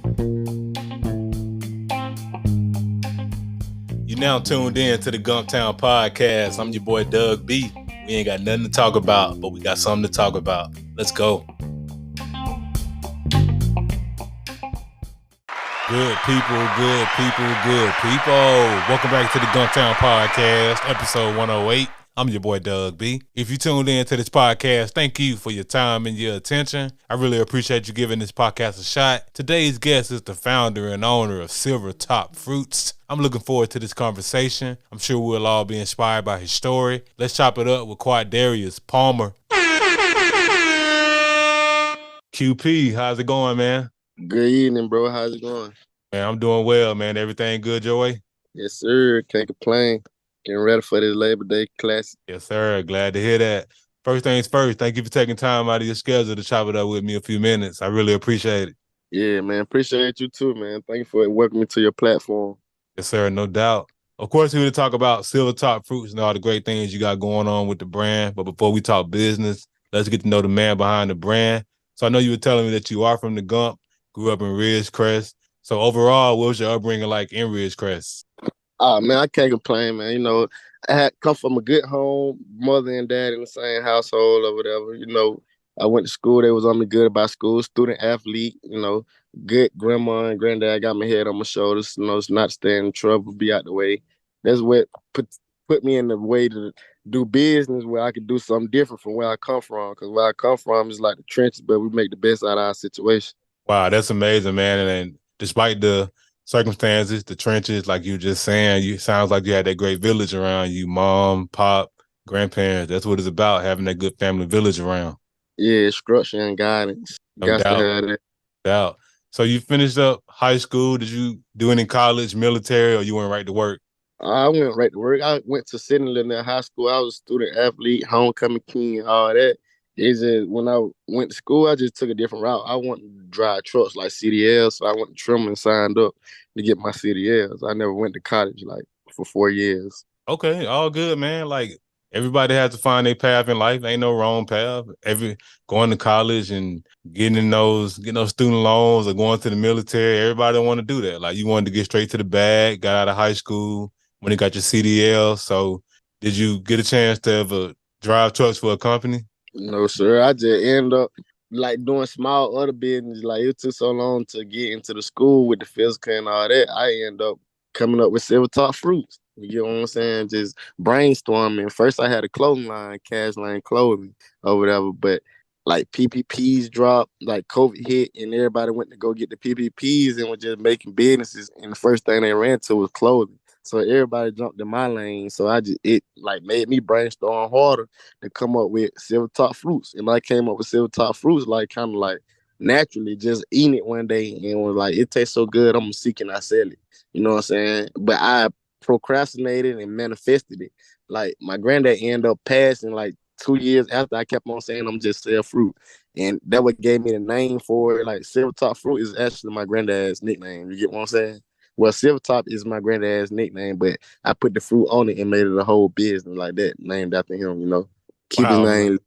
You now tuned in to the Gumptown Podcast. I'm your boy Doug B. We ain't got nothing to talk about, but we got something to talk about. Let's go. Good people. Welcome back to the Gumptown Podcast, episode 108. I'm your boy Doug B. If you tuned in to this podcast, thank you for your time and your attention. I really appreciate you giving this podcast a shot. Today's guest is the founder and owner of Silvertop Fruits. I'm looking forward to this conversation. I'm sure we'll all be inspired by his story. Let's chop it up with Quadarius Palmer. QP, how's it going, man? Good evening, bro. How's it going? Man, I'm doing well, man. Everything good your way? Yes, sir. Can't complain. Getting ready for this Labor Day Classic. Yes, sir. Glad to hear that. First things first, thank you for taking time out of your schedule to chop it up with me a few minutes. I really appreciate it. Yeah, man. Appreciate you too, man. Thank you for welcoming me to your platform. Yes, sir. No doubt. Of course, we're going to talk about Silvertop Fruits and all the great things you got going on with the brand. But before we talk business, let's get to know the man behind the brand. So I know you were telling me that you are from the Gump, grew up in Ridgecrest. So overall, what was your upbringing like in Ridgecrest? Oh, man, I can't complain, man. You know, I had come from a good home, mother and dad in the same household or whatever. You know, I went to school. They was on me good about school, student athlete, you know, good grandma and granddad got my head on my shoulders, you know, it's not staying in trouble, be out the way. That's what put me in the way to do business where I could do something different from where I come from. Because where I come from is like the trenches, but we make the best out of our situation. Wow, that's amazing, man. And despite the circumstances, the trenches, like you just saying, you sounds like you had that great village around you, mom, pop, grandparents. That's what it's about, having that good family village around. Yeah, structure and guidance. No Got doubt. to have that. Doubt. So you finished up high school. Did you do any college, military, or you went right to work? I went right to work. I went to Sidney Lanier High School. I was a student athlete, homecoming king, all that. It's just when I went to school, I just took a different route. I wanted to drive trucks like CDLs, so I went to Trim and signed up to get my CDLs. I never went to college like for 4 years. Okay, all good, man. Like everybody has to find their path in life. Ain't no wrong path. Going to college and getting those student loans or going to the military, everybody don't want to do that. Like you wanted to get straight to the bag, got out of high school when you got your CDL. So did you get a chance to ever drive trucks for a company? No, sir. I just ended up like doing small other business. Like it took so long to get into the school with the physical and all that. I ended up coming up with Silvertop Fruits. You get what I'm saying? Just brainstorming. First, I had a clothing line, Cash Lane Clothing or whatever. But like PPPs dropped, like COVID hit, and everybody went to go get the PPPs and was just making businesses. And the first thing they ran to was clothing. So everybody jumped in my lane. So it made me brainstorm harder to come up with Silvertop Fruits. And I came up with Silvertop Fruits like kind of like naturally just eating it one day and was like, it tastes so good, I'm gonna seek and I sell it. You know what I'm saying? But I procrastinated and manifested it. Like my granddad ended up passing like 2 years after. I kept on saying I'm just sell fruit. And that what gave me the name for it. Like Silvertop Fruit is actually my granddad's nickname. You get what I'm saying? Well, Silvertop is my granddad's nickname, but I put the fruit on it and made it a whole business like that, named after him, you know. Keep his name.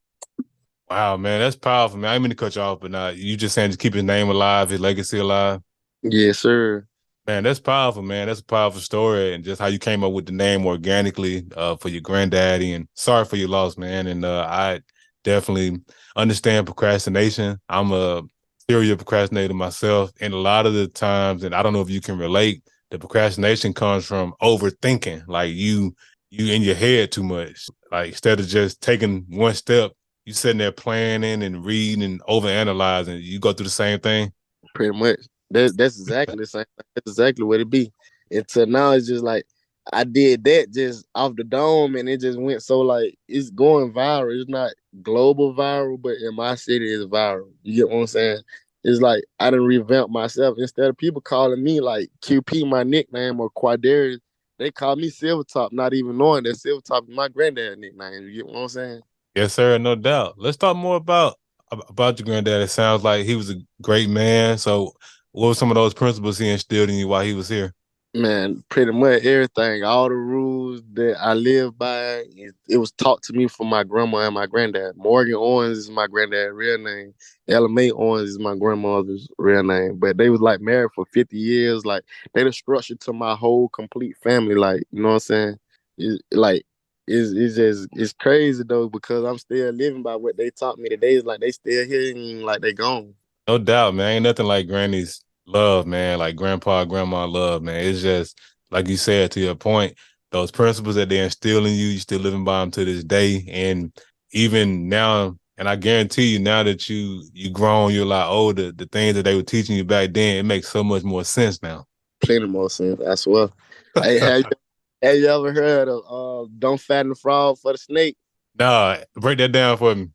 Wow, man, that's powerful, man. I didn't mean to cut you off, but you just saying to keep his name alive, his legacy alive. Yes, sir. Man, that's powerful, man. That's a powerful story, and just how you came up with the name organically for your granddaddy. And sorry for your loss, man. And I definitely understand procrastination. I'm a serial procrastinator myself, and a lot of the times, and I don't know if you can relate, the procrastination comes from overthinking. Like you in your head too much. Like instead of just taking one step, you sitting there planning and reading and overanalyzing. You go through the same thing. Pretty much. That's exactly the same. That's exactly what it be. Until now, it's just like I did that just off the dome, and it just went so like it's going viral. It's not global viral, but in my city, it's viral. You get what I'm saying? It's like I done revamped myself. Instead of people calling me like QP, my nickname, or Quadarius, they call me Silvertop, not even knowing that Silvertop is my granddad's nickname. You get what I'm saying? Yes, sir. No doubt. Let's talk more about your granddad. It sounds like he was a great man. So what were some of those principles he instilled in you while he was here? Man, pretty much everything, all the rules that I live by, it was taught to me from my grandma and my granddad. Morgan Owens is my granddad's real name. Ella Mae Owens is my grandmother's real name. But they was like married for 50 years. Like they the structure to my whole complete family. Like, you know what I'm saying? Like it's just it's crazy though because I'm still living by what they taught me today. It's like they still here and like they gone. No doubt, man. Ain't nothing like granny's love, man. Like grandpa, grandma love, man. It's just like you said to your point, those principles that they instill in you, you still living by them to this day. And even now, and I guarantee you, now that you grown, you're a lot older, the things that they were teaching you back then, it makes so much more sense now. Plenty more sense, I swear. Hey, have you ever heard of "Don't Fatten the Frog for the Snake"? Nah, break that down for me.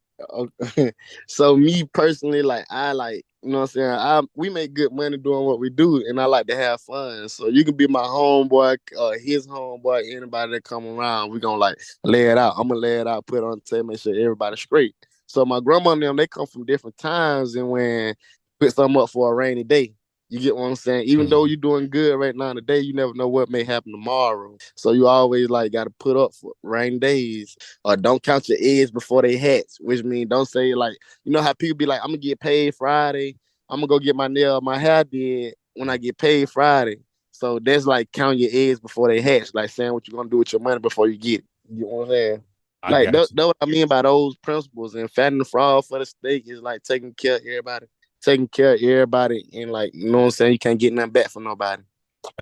So me personally, like I like, you know what I'm saying? We make good money doing what we do and I like to have fun. So you can be my homeboy, his homeboy, anybody that come around, we gonna like lay it out. I'm gonna lay it out, put it on the table, make sure everybody's straight. So my grandma and them, they come from different times and when put something up for a rainy day. You get what I'm saying? Even though Mhm. you're doing good right now today, you never know what may happen tomorrow. So you always like gotta put up for rainy days or don't count your eggs before they hatch, which means don't say like, you know how people be like, I'm gonna get paid Friday, I'm gonna go get my hair did when I get paid Friday. So that's like count your eggs before they hatch, like saying what you're gonna do with your money before you get it. You know what I'm saying? I Like got you. that's what I mean by those principles. And fattening the frog for the steak is like taking care of everybody, and like you know what I'm saying. You can't get nothing back from nobody.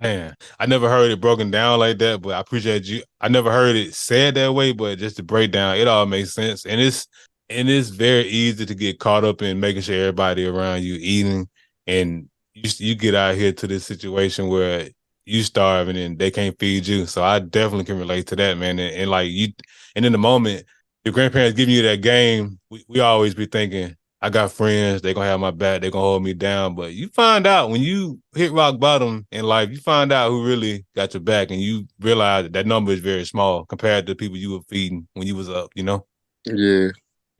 Man, I never heard it broken down like that, but I appreciate you. I never heard it said that way, but just to break down, it all makes sense. And it's very easy to get caught up in making sure everybody around you eating, and you get out here to this situation where you starving and they can't feed you. So I definitely can relate to that, man. And like you, and in the moment, your grandparents giving you that game, we always be thinking, I got friends, they gonna have my back, they gonna hold me down. But you find out when you hit rock bottom in life, you find out who really got your back, and you realize that number is very small compared to the people you were feeding when you was up, you know? Yeah.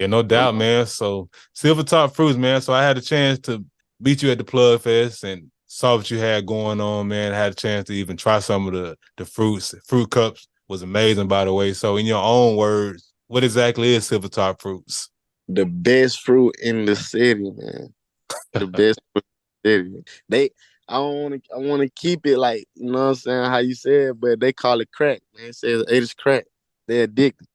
Yeah, no doubt, man. So Silvertop Fruits, man. So I had a chance to meet you at the Plug Fest and saw what you had going on, man. I had a chance to even try some of the fruits. Fruit cups was amazing, by the way. So in your own words, what exactly is Silvertop Fruits? The best fruit in the city, man. The best fruit in the city. I want to keep it like you know what I'm saying how you said, but they call it crack. Man, it says it is crack. They're addicted.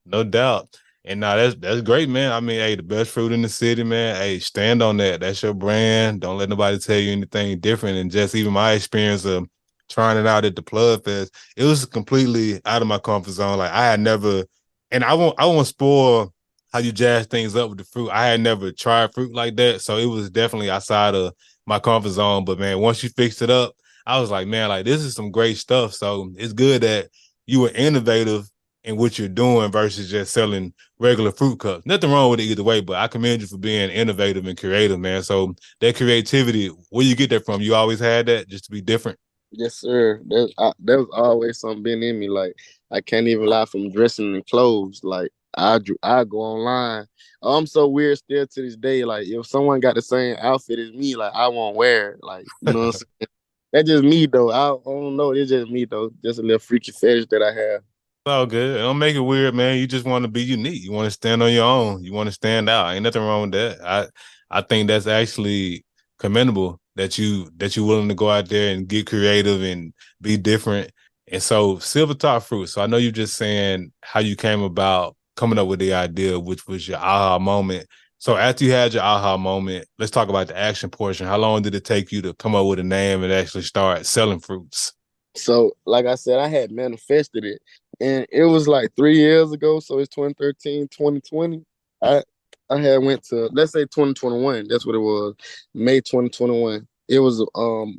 No doubt. And now that's great, man. I mean, hey, the best fruit in the city, man. Hey, stand on that. That's your brand. Don't let nobody tell you anything different. And just even my experience of trying it out at the Plug Fest, it was completely out of my comfort zone. Like I had never, and I won't spoil how you jazz things up with the fruit. I had never tried fruit like that, so it was definitely outside of my comfort zone. But man, once you fixed it up, I was like, man, like this is some great stuff. So it's good that you were innovative in what you're doing versus just selling regular fruit cups. Nothing wrong with it either way, but I commend you for being innovative and creative, man. So that creativity, where you get that from? You always had that just to be different. Yes, sir. There was always something been in me. Like I can't even lie from dressing in clothes. Like I go online. I'm so weird still to this day. Like if someone got the same outfit as me, like I won't wear it. Like you know what I'm saying? That's just me though. I don't know. It's just me though. Just a little freaky fetish that I have. All good. Don't make it weird, man. You just want to be unique. You want to stand on your own. You want to stand out. Ain't nothing wrong with that. I think that's actually commendable that you willing to go out there and get creative and be different. And so silver top fruit. So I know you just saying how you came about coming up with the idea, which was your aha moment. So after you had your aha moment, let's talk about the action portion. How long did it take you to come up with a name and actually start selling fruits? So, like I said, I had manifested it. And it was like 3 years ago. So it's 2013, 2020. I I had went to let's say 2021. That's what it was. May 2021. It was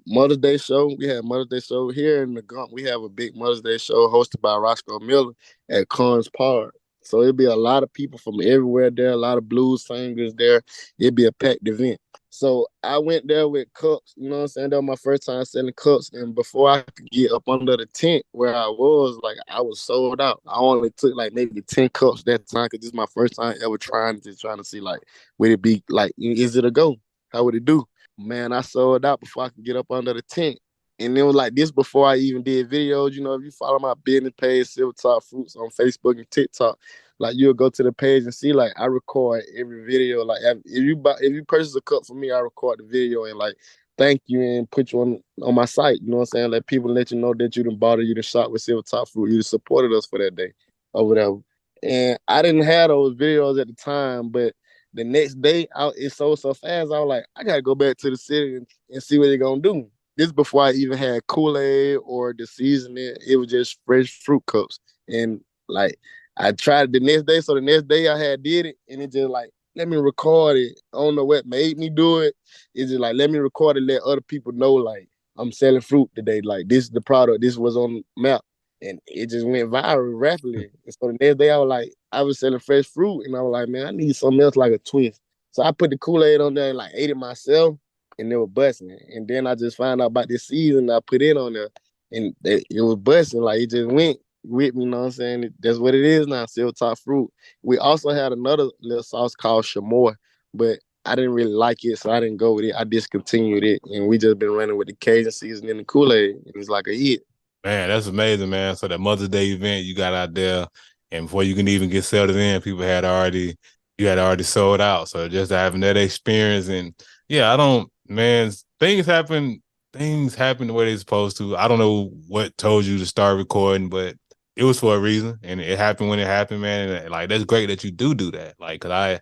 Mother's Day show. We had Mother's Day show here in the Gump. We have a big Mother's Day show hosted by Roscoe Miller at Carnes Park. So it'd be a lot of people from everywhere there, a lot of blues singers there. It'd be a packed event. So I went there with cups, you know what I'm saying? That was my first time selling cups. And before I could get up under the tent where I was, like I was sold out. I only took like maybe 10 cups that time because this is my first time ever trying to see like would it be like is it a go? How would it do? Man, I sold out before I could get up under the tent. And it was like this before I even did videos. You know, if you follow my business page, Silvertop Fruits on Facebook and TikTok, like you'll go to the page and see like I record every video. Like if you purchase a cup from me, I record the video and like thank you and put you on my site. You know what I'm saying? Let people let you know that you done bought it, you done shop with Silvertop Fruit, you supported us for that day or whatever. And I didn't have those videos at the time, but the next day it sold so fast. I was like, I gotta go back to the city and see what they're gonna do. This before I even had Kool-Aid or the seasoning. It was just fresh fruit cups. And like I tried it the next day. So the next day I had did it and it just like, let me record it. I don't know what made me do it. It's just like, let me record it, let other people know like I'm selling fruit today. Like this is the product. This was on the map. And it just went viral rapidly. And so the next day I was selling fresh fruit and I was like, man, I need something else like a twist. So I put the Kool-Aid on there and like ate it myself and they were busting. And then I just found out about this season I put it on there and it was busting. Like it just went with me, you know what I'm saying? That's what it is now, Silvertop Fruit. We also had another little sauce called Chamois, but I didn't really like it, so I didn't go with it. I discontinued it, and we just been running with the Cajun season and the Kool-Aid. And it's like a hit. Man, that's amazing, man. So that Mother's Day event you got out there, and before you can even get settled in, people had already you had already sold out. So just having that experience, and yeah, I don't, man, things happen the way they're supposed to. I don't know what told you to start recording, but it was for a reason, and it happened when it happened, man. And like that's great that you do that. Like, cause I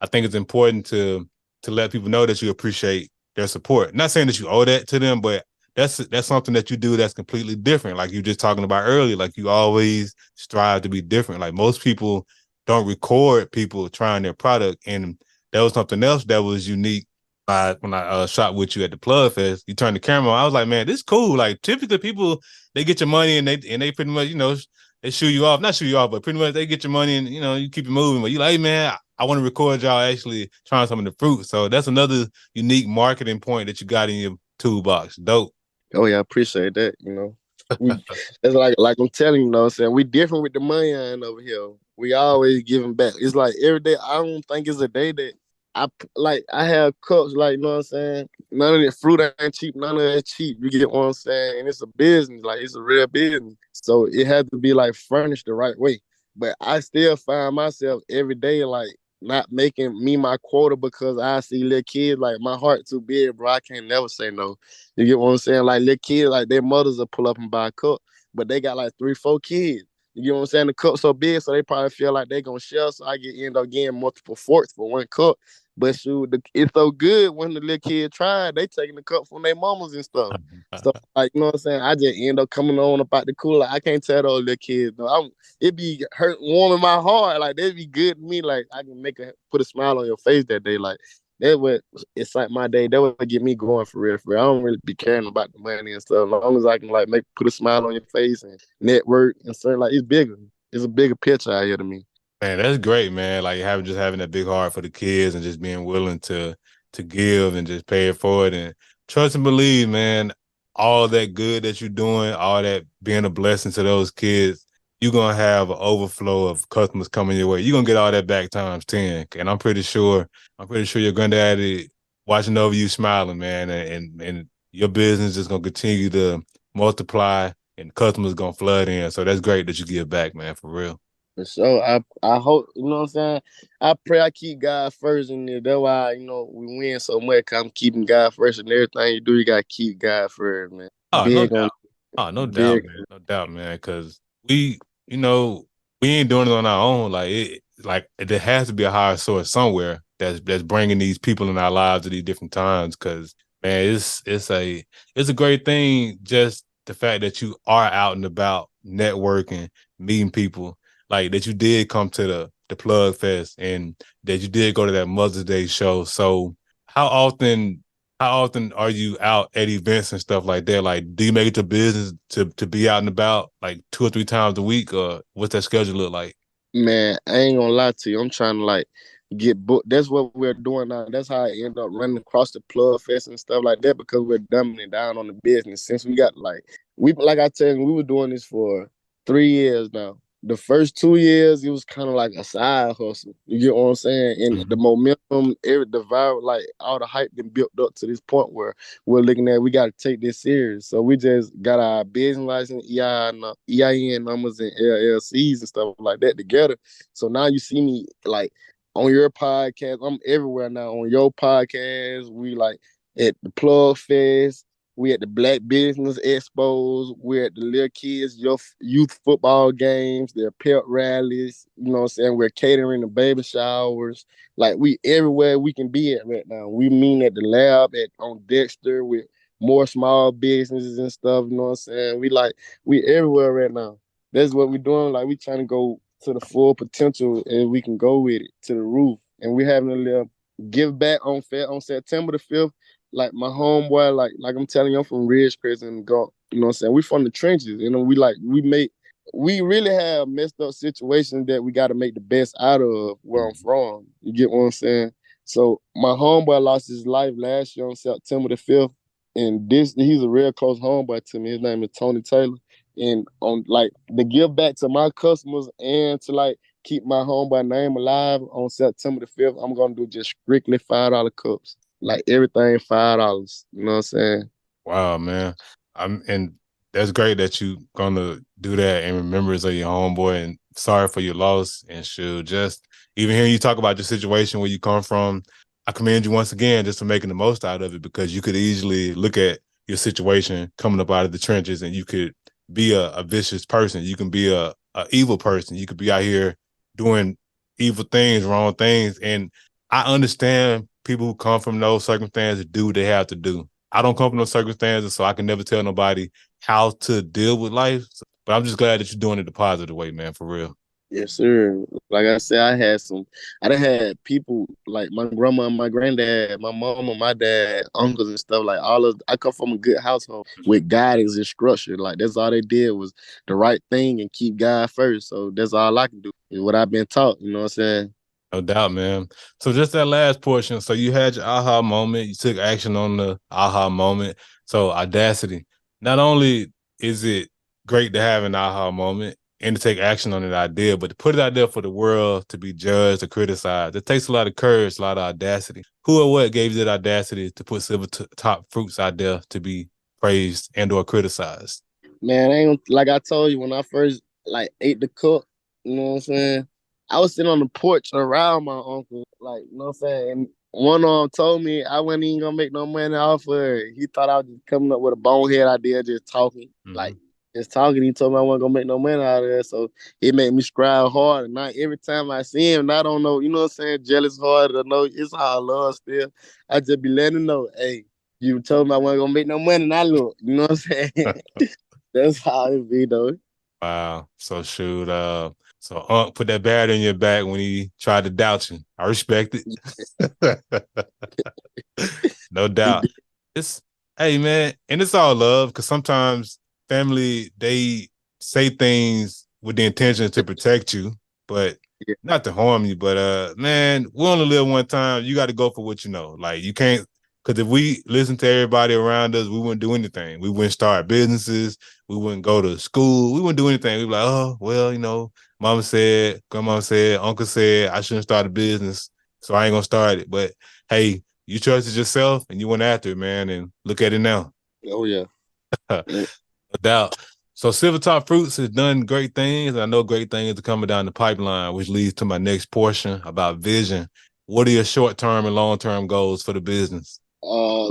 think it's important to let people know that you appreciate their support. Not saying that you owe that to them, but that's something that you do that's completely different. Like you just talking about earlier, like you always strive to be different. Like most people don't record people trying their product, and that was something else that was unique. When I shot with you at the Plug Fest, you turned the camera on. I was like, man, this is cool. Like typically people they get your money and they pretty much they shoot you off, not shoot you off, but pretty much they get your money and you keep it moving. But you like, hey, man, I want to record y'all actually trying some of the fruit. So that's another unique marketing point that you got in your toolbox. Dope. Oh yeah, I appreciate that. We it's like I'm telling you, know what I'm saying? We different with the money end over here. We always giving back. It's like every day. I don't think it's a day that I have cups. Like you know what I'm saying? None of the fruit ain't cheap. None of that cheap. You get what I'm saying? And it's a business. Like it's a real business. So it had to be like furnished the right way. But I still find myself every day like not making me my quota because I see little kids like my heart too big, bro. I can't never say no. You get what I'm saying? Like little kids, like their mothers will pull up and buy a cup, but they got like 3, 4 kids. You get what I'm saying? The cup so big, so they probably feel like they gonna share. So I end up getting multiple forks for one cup. But shoot, it's so good when the little kid tried, they taking the cup from their mamas and stuff. So like you know what I'm saying? I just end up coming on about the cooler. I can't tell those little kids though. It be hurt warming my heart. Like they be good to me. Like I can put a smile on your face that day. Like that would excite my day. That would get me going for real. For real. I don't really be caring about the money and stuff. As long as I can like put a smile on your face and network and stuff, like it's bigger. It's a bigger picture out here to me. Man, that's great, man. Like having that big heart for the kids and just being willing to give and just pay it forward and trust and believe, man. All that good that you're doing, all that being a blessing to those kids, you're gonna have an overflow of customers coming your way. You're gonna get all that back times 10. And I'm pretty sure your granddaddy watching over you smiling, man, and your business is gonna continue to multiply and customers gonna flood in. So that's great that you give back, man, for real. For sure. I hope you know what I'm saying. I pray I keep God first in there. That's why we win so much. 'Cause I'm keeping God first in everything you do. You gotta keep God first, man. Oh, no Big on doubt. Oh, no doubt, big. man. No doubt, man. Because we, you know, we ain't doing it on our own. There has to be a higher source somewhere that's bringing these people in our lives at these different times. Because man, it's a great thing. Just the fact that you are out and about networking, meeting people, like that you did come to the Plug Fest and that you did go to that Mother's Day show. So how often how often are you out at events and stuff like that? Like, do you make it to business to be out and about like 2 or 3 times a week, or what's that schedule look like? Man, I ain't gonna lie to you. I'm trying to like get booked. That's what we're doing now. That's how I end up running across the Plug Fest and stuff like that because we're dumbing it down on the business. Since we got like I tell you, we were doing this for 3 years now. the first 2 years, it was kind of like a side hustle. You get what I'm saying? And the Mhm. momentum, the viral, like all the hype been built up to this point where we're looking at we got to take this serious. So we just got our business license, EIN numbers, and LLCs and stuff like that together. So now you see me like on your podcast. I'm everywhere now on your podcast. We like at the Plug Fest. We at the Black Business Expos. We're at the little kids' youth football games, their pep rallies. You know what I'm saying? We're catering the baby showers. Like we everywhere we can be at right now. We mean at the lab at on Dexter with more small businesses and stuff. You know what I'm saying? We everywhere right now. That's what we're doing. Like we trying to go to the full potential and we can go with it to the roof. And we having a little give back on September the 5th, like my homeboy, like I'm telling you, I'm from Ridgecrest and go, you know what I'm saying? We from the trenches, you know, we really have messed up situations that we gotta make the best out of where I'm from. You get what I'm saying? So my homeboy lost his life last year on September the 5th. And he's a real close homeboy to me. His name is Tony Taylor. And on like to give back to my customers and to like keep my homeboy name alive on September the 5th, I'm gonna do just strictly $5 cups. Like everything $5. You know what I'm saying? Wow, man. And that's great that you gonna do that in remembrance of your homeboy, and sorry for your loss. And shoot, just even hearing you talk about the situation where you come from, I commend you once again just for making the most out of it, because you could easily look at your situation coming up out of the trenches and you could be a vicious person. You can be a evil person. You could be out here doing evil things, wrong things. And I understand people who come from those circumstances do what they have to do. I don't come from those circumstances, so I can never tell nobody how to deal with life. But I'm just glad that you're doing it the positive way, man, for real. Yes, sir. Like I said, I done had people like my grandma, my granddad, my mama, my dad, uncles and stuff. Like I come from a good household with guidance and structure. Like that's all they did was the right thing and keep God first. So that's all I can do is what I've been taught. You know what I'm saying? No doubt, man. So just that last portion. So you had your aha moment. You took action on the aha moment. So audacity. Not only is it great to have an aha moment and to take action on an idea, but to put it out there for the world to be judged or criticized, it takes a lot of courage, a lot of audacity. Who or what gave you that audacity to put silver top fruits out there to be praised and or criticized? Man, I ain't like I told you when I first like ate the cup, you know what I'm saying? I was sitting on the porch around my uncle, like, you know what I'm saying? And one of them told me I wasn't even gonna make no money off of it. He thought I was just coming up with a bonehead idea, just talking. Mm-hmm. Like just talking. He told me I wasn't gonna make no money out of it. So it made me strive hard. And now every time I see him, I don't know, you know what I'm saying, jealous hard or no, it's all love still. I just be letting him know, hey, you told me I wasn't gonna make no money, and I look, you know what I'm saying? That's how it be though. Wow. So shoot, so Unc put that battery in your back when he tried to doubt you. I respect it. No He doubt. did. It's hey man, and it's all love, because sometimes family, they say things with the intention to protect you, but Yeah. not to harm you. But man, we only live one time. You got to go for what you know. Like you can't, because if we listen to everybody around us, we wouldn't do anything. We wouldn't start businesses. We wouldn't go to school. We wouldn't do anything. We'd be like, oh well, mama said, grandma said, uncle said I shouldn't start a business, so I ain't gonna start it. But hey, you trusted yourself and you went after it, man, and look at it now. Oh yeah. No Yeah. doubt. So Silvertop Fruits has done great things, and I know great things are coming down the pipeline, which leads to my next portion about vision. What are your short-term and long-term goals for the business? Uh,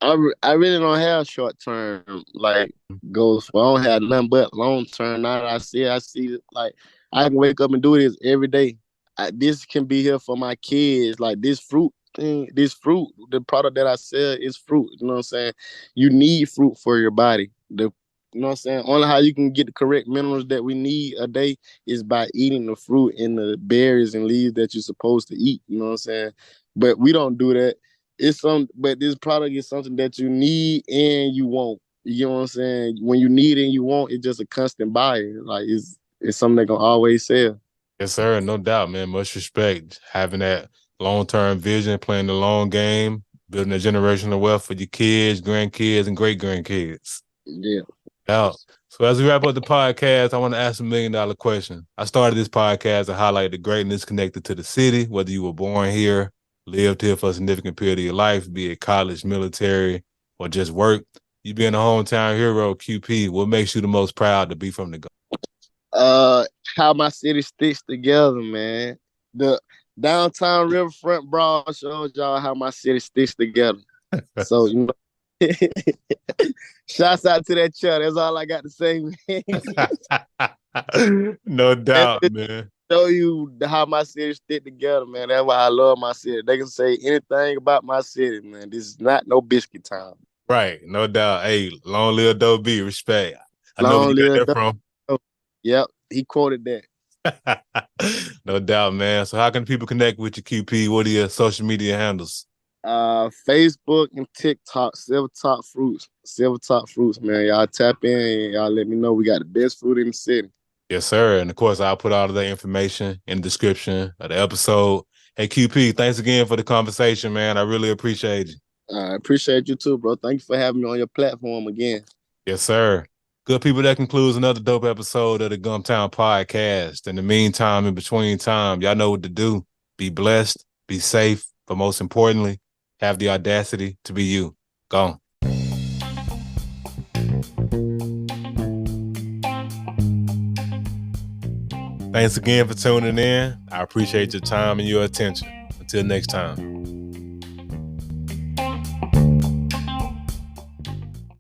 I really don't have short term like goals. For I don't have nothing but long term. Now that I see like I can wake up and do this every day. This can be here for my kids. Like this fruit thing, this fruit, the product that I sell is fruit. You know what I'm saying? You need fruit for your body. You know what I'm saying? Only how you can get the correct minerals that we need a day is by eating the fruit and the berries and leaves that you're supposed to eat. You know what I'm saying? But we don't do that. But this product is something that you need and you want. You know what I'm saying? When you need it and you want, it's just a constant buyer. Like it's something that gonna always sell. Yes, sir. No doubt, man. Much respect. Having that long-term vision, playing the long game, building a generational wealth for your kids, grandkids, and great grandkids. Yeah. Out. So as we wrap up the podcast, I want to ask $1 million question. I started this podcast to highlight the greatness connected to the city, whether you were born here, lived here for a significant period of your life, be it college, military, or just work. You being a hometown hero, QP, what makes you the most proud to be from the How my city sticks together, man. The downtown riverfront brawl showed y'all how my city sticks together. So you know, shouts out to that chat. That's all I got to say, go? No doubt, man. Show you how my city stick together, man. That's why I love my city. They can say anything about my city, man. This is not no biscuit town. Right, no doubt. Hey, long live Doe B, respect. I know where Long you got live. that from. Yep, he quoted that. No doubt, man. So how can people connect with you, QP? What are your social media handles? Facebook and TikTok, Silvertop Fruits. Silvertop Fruits, man. Y'all tap in and y'all let me know we got the best fruit in the city. Yes, sir. And of course, I'll put all of that information in the description of the episode. Hey, QP, thanks again for the conversation, man. I really appreciate you. I appreciate you too, bro. Thank you for having me on your platform again. Yes, sir. Good people, that concludes another dope episode of the Gumtown Podcast. In the meantime, in between time, y'all know what to do. Be blessed, be safe, but most importantly, have the audacity to be you. Go. Thanks again for tuning in. I appreciate your time and your attention. Until next time.